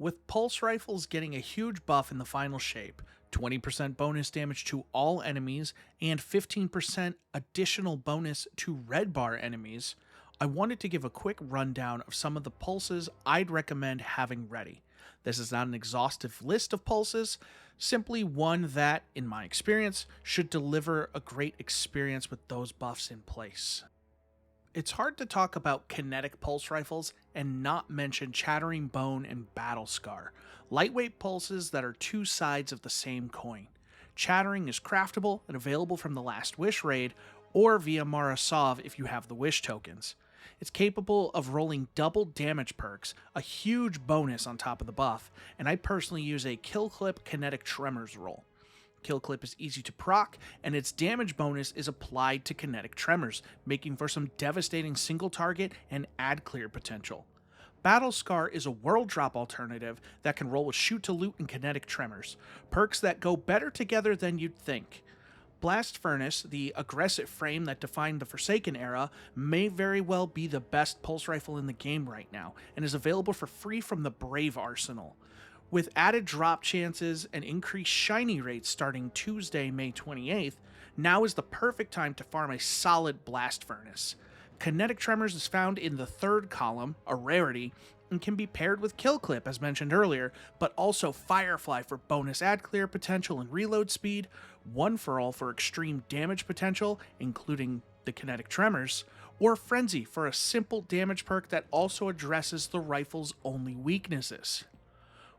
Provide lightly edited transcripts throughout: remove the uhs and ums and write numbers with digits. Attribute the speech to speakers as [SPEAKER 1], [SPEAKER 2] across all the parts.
[SPEAKER 1] With pulse rifles getting a huge buff in the final shape, 20% bonus damage to all enemies, and 15% additional bonus to red bar enemies, I wanted to give a quick rundown of some of the pulses I'd recommend having ready. This is not an exhaustive list of pulses, simply one that, in my experience, should deliver a great experience with those buffs in place. It's hard to talk about kinetic pulse rifles and not mention Chattering Bone and Battle Scar, lightweight pulses that are two sides of the same coin. Chattering is craftable and available from the Last Wish raid, or via Mara Sov if you have the Wish tokens. It's capable of rolling double damage perks, a huge bonus on top of the buff, and I personally use a Kill Clip Kinetic Tremors roll. Kill Clip is easy to proc, and its damage bonus is applied to Kinetic Tremors, making for some devastating single target and ad clear potential. Battle Scar is a world drop alternative that can roll with Shoot to Loot and Kinetic Tremors, perks that go better together than you'd think. Blast Furnace, the aggressive frame that defined the Forsaken era, may very well be the best pulse rifle in the game right now, and is available for free from the Brave arsenal. With added drop chances and increased shiny rates starting Tuesday, May 28th, now is the perfect time to farm a solid Blast Furnace. Kinetic Tremors is found in the third column, a rarity, and can be paired with Kill Clip as mentioned earlier, but also Firefly for bonus ad clear potential and reload speed, One for All for extreme damage potential, including the Kinetic Tremors, or Frenzy for a simple damage perk that also addresses the rifle's only weaknesses.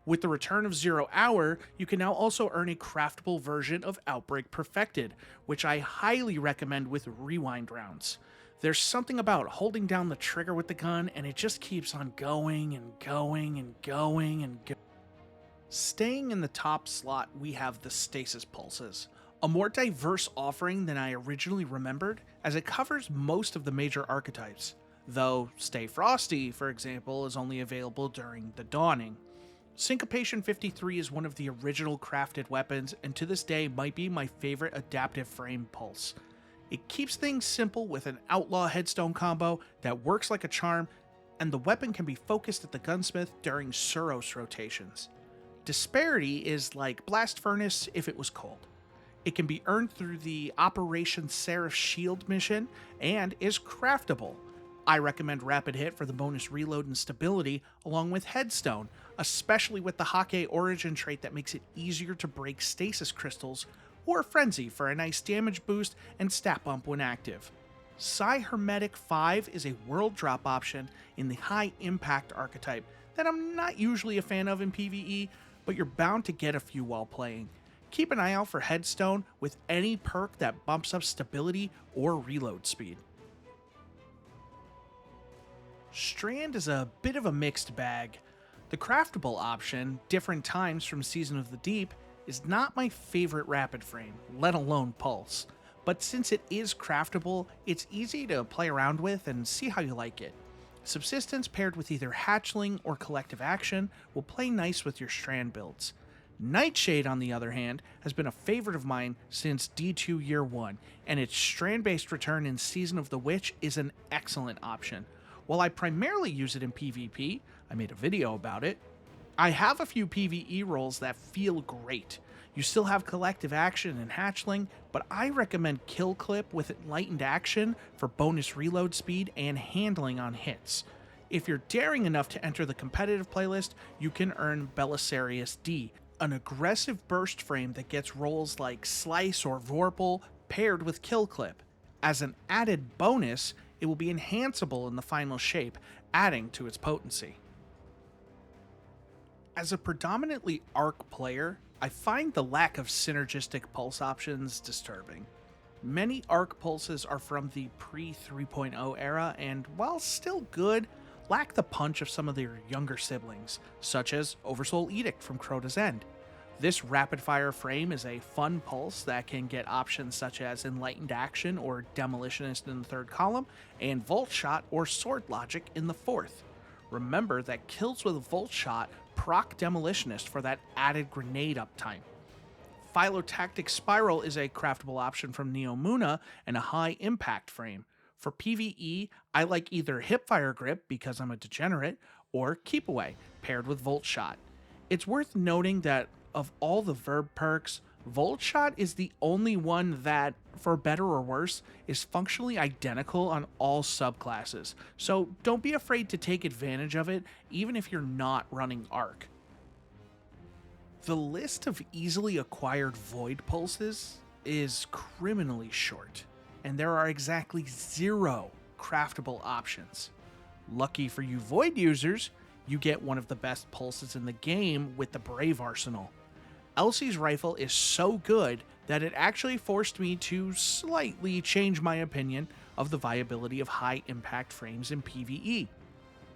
[SPEAKER 1] With the return of 0 Hour, you can now also earn a craftable version of Outbreak Perfected, which I highly recommend with rewind rounds. There's something about holding down the trigger with the gun and it just keeps on going and going and going and going. Staying in the top slot, we have the Stasis Pulses, a more diverse offering than I originally remembered, as it covers most of the major archetypes, though Stay Frosty, for example, is only available during the Dawning. Syncopation 53 is one of the original crafted weapons, and to this day might be my favorite adaptive frame pulse. It keeps things simple with an outlaw headstone combo that works like a charm, and the weapon can be focused at the gunsmith during Suros rotations. Disparity is like Blast Furnace if it was cold. It can be earned through the Operation Seraph Shield mission and is craftable. I recommend Rapid Hit for the bonus reload and stability, along with Headstone, especially with the Hake origin trait that makes it easier to break stasis crystals, or Frenzy for a nice damage boost and stat bump when active. Psi Hermetic 5 is a world drop option in the high impact archetype that I'm not usually a fan of in PvE, but you're bound to get a few while playing. Keep an eye out for Headstone with any perk that bumps up stability or reload speed. Strand is a bit of a mixed bag. The craftable option, different times from Season of the Deep, is not my favorite rapid frame, let alone pulse. But since it is craftable, it's easy to play around with and see how you like it. Subsistence paired with either Hatchling or Collective Action will play nice with your Strand builds. Nightshade, on the other hand, has been a favorite of mine since D2 Year 1, and its strand-based return in Season of the Witch is an excellent option. While I primarily use it in PvP, I made a video about it, I have a few PvE rolls that feel great. You still have Collective Action and Hatchling, but I recommend Kill Clip with Enlightened Action for bonus reload speed and handling on hits. If you're daring enough to enter the competitive playlist, you can earn Belisarius D, an aggressive burst frame that gets rolls like Slice or Vorpal paired with Kill Clip. As an added bonus, it will be enhanceable in the final shape, adding to its potency. As a predominantly ARC player, I find the lack of synergistic pulse options disturbing. Many ARC pulses are from the pre-3.0 era and, while still good, lack the punch of some of their younger siblings, such as Oversoul Edict from Crota's End. This rapid-fire frame is a fun pulse that can get options such as Enlightened Action or Demolitionist in the third column, and Volt Shot or Sword Logic in the fourth. Remember that kills with Volt Shot proc Demolitionist for that added grenade uptime. Philotactic Spiral is a craftable option from Neomuna and a high impact frame. For PvE, I like either Hipfire Grip because I'm a degenerate, or Keep Away, paired with Volt Shot. It's worth noting that of all the verb perks, Volt Shot is the only one that, for better or worse, is functionally identical on all subclasses, so don't be afraid to take advantage of it even if you're not running Arc. The list of easily acquired Void Pulses is criminally short, and there are exactly 0 craftable options. Lucky for you Void users, you get one of the best pulses in the game with the Brave Arsenal. Elsie's rifle is so good that it actually forced me to slightly change my opinion of the viability of high impact frames in PvE.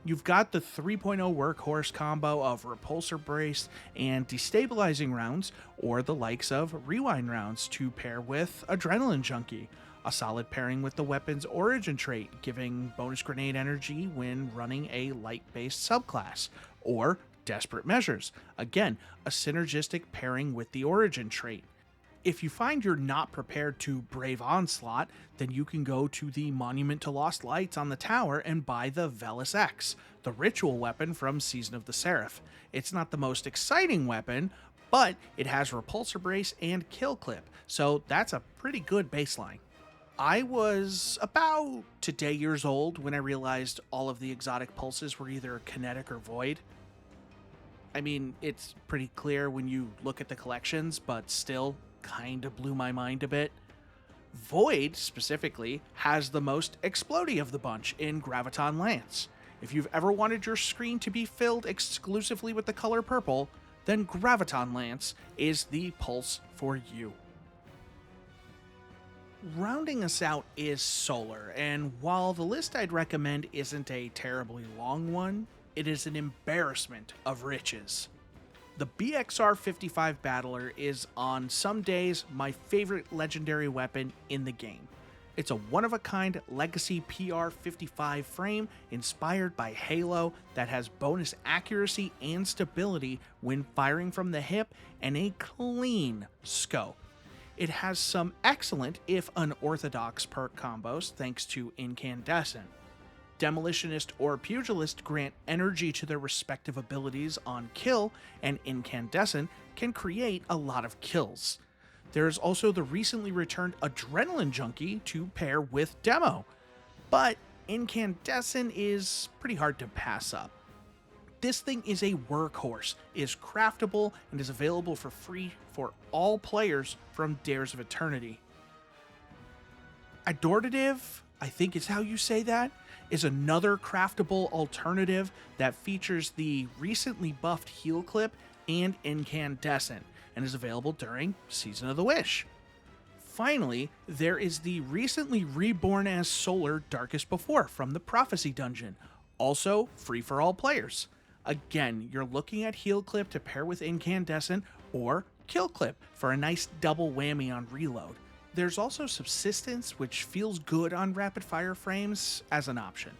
[SPEAKER 1] You've got the 3.0 workhorse combo of repulsor brace and destabilizing rounds, or the likes of rewind rounds to pair with adrenaline junkie, a solid pairing with the weapon's origin trait, giving bonus grenade energy when running a light-based subclass, or desperate measures, again, a synergistic pairing with the origin trait. If you find you're not prepared to brave onslaught, then you can go to the Monument to Lost Lights on the tower and buy the Velis X, the ritual weapon from Season of the Seraph. It's not the most exciting weapon, but it has repulsor brace and kill clip, so that's a pretty good baseline. I was about today years old when I realized all of the exotic pulses were either kinetic or void. I mean, it's pretty clear when you look at the collections, but still kind of blew my mind a bit. Void, specifically, has the most explodey of the bunch in Graviton Lance. If you've ever wanted your screen to be filled exclusively with the color purple, then Graviton Lance is the pulse for you. Rounding us out is Solar, and while the list I'd recommend isn't a terribly long one, it is an embarrassment of riches. The BXR-55 Battler is on some days my favorite legendary weapon in the game. It's a one-of-a-kind legacy PR-55 frame inspired by Halo that has bonus accuracy and stability when firing from the hip and a clean scope. It has some excellent, if unorthodox, perk combos thanks to Incandescent. Demolitionist or Pugilist grant energy to their respective abilities on kill, and Incandescent can create a lot of kills. There is also the recently returned Adrenaline Junkie to pair with Demo, but Incandescent is pretty hard to pass up. This thing is a workhorse, is craftable, and is available for free for all players from Dares of Eternity. Adortative, I think is how you say that, is another craftable alternative that features the recently buffed heal clip and Incandescent, and is available during Season of the Wish. Finally, there is the recently reborn as Solar Darkest Before from the Prophecy Dungeon, also free for all players. Again, you're looking at heal clip to pair with Incandescent or kill clip for a nice double whammy on reload. There's also Subsistence, which feels good on rapid fire frames as an option.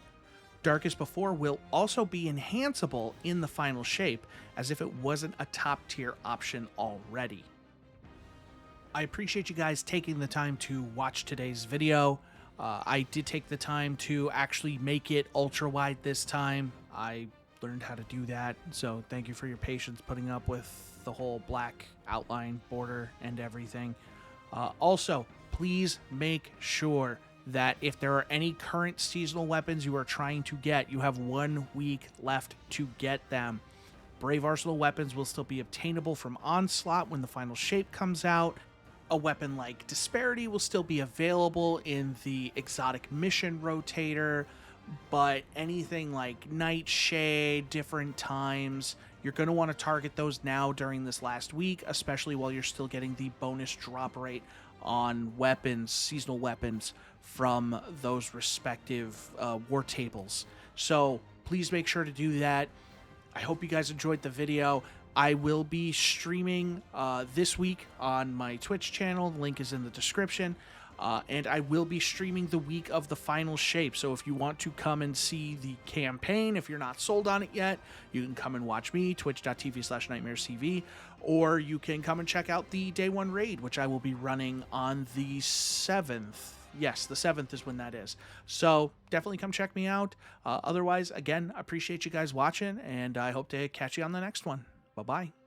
[SPEAKER 1] Darkest Before will also be enhanceable in the final shape, as if it wasn't a top tier option already. I appreciate you guys taking the time to watch today's video. I did take the time to actually make it ultra wide this time. I learned how to do that, so thank you for your patience putting up with the whole black outline border and everything. Also, please make sure that if there are any current seasonal weapons you are trying to get, you have 1 week left to get them. Brave Arsenal weapons will still be obtainable from Onslaught when the final shape comes out. A weapon like Disparity will still be available in the exotic mission rotator, but anything like Nightshade, Different Times, you're going to want to target those now during this last week, especially while you're still getting the bonus drop rate on weapons, seasonal weapons, from those respective war tables. So please make sure to do that. I hope you guys enjoyed the video. I will be streaming this week on my Twitch channel. The link is in the description. And I will be streaming the week of the final shape. So if you want to come and see the campaign, if you're not sold on it yet, you can come and watch me, twitch.tv/nightmaresTV, or you can come and check out the Day 1 raid, which I will be running on the 7th. Yes, the 7th is when that is. So definitely come check me out. Otherwise, again, I appreciate you guys watching, and I hope to catch you on the next one. Bye-bye.